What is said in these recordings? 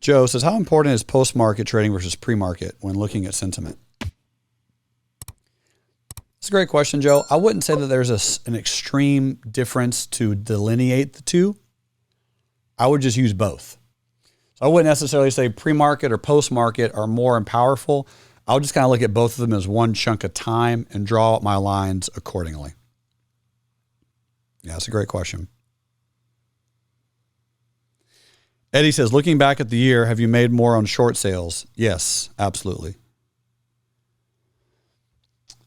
Joe says, how important is post-market trading versus pre-market when looking at sentiment? It's a great question, Joe. I wouldn't say that there's an extreme difference to delineate the two. I would just use both. So I wouldn't necessarily say pre-market or post-market are more powerful. I would just kind of look at both of them as one chunk of time and draw out my lines accordingly. Yeah, that's a great question. Eddie says, looking back at the year, have you made more on short sales? Yes, absolutely.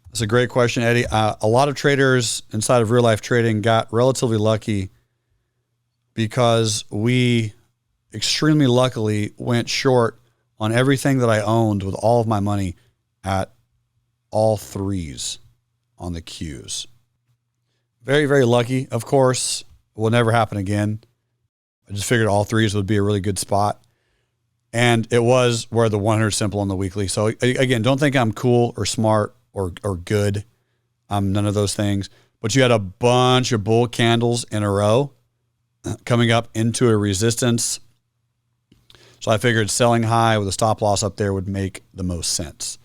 That's a great question, Eddie. A lot of traders inside of real life trading got relatively lucky because we extremely luckily went short on everything that I owned with all of my money at all threes on the Qs. Very, very lucky. Of course, will never happen again. I just figured all threes would be a really good spot. And it was where the 100 simple on the weekly. So again, don't think I'm cool or smart or good. I'm none of those things. But you had a bunch of bull candles in a row coming up into a resistance. So I figured selling high with a stop loss up there would make the most sense.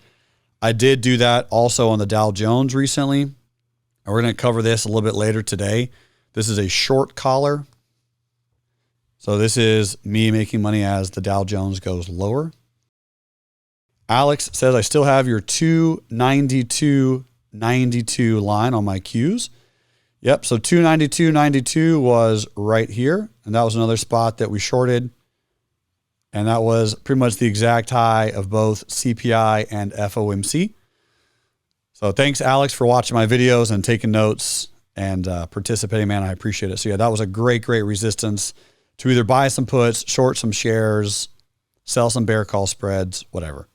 I did do that also on the Dow Jones recently. And we're going to cover this a little bit later today. This is a short collar. So this is me making money as the Dow Jones goes lower. Alex says, I still have your 292.92 line on my Qs. Yep, so 292.92 was right here. And that was another spot that we shorted. And that was pretty much the exact high of both CPI and FOMC. So thanks, Alex, for watching my videos and taking notes and participating, man. I appreciate it. So yeah, that was a great, great resistance to either buy some puts, short some shares, sell some bear call spreads, whatever.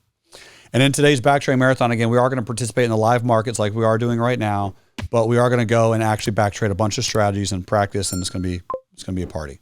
And in today's back trading marathon, again, we are going to participate in the live markets like we are doing right now, but we are going to go and actually back trade a bunch of strategies and practice, and it's going to be a party.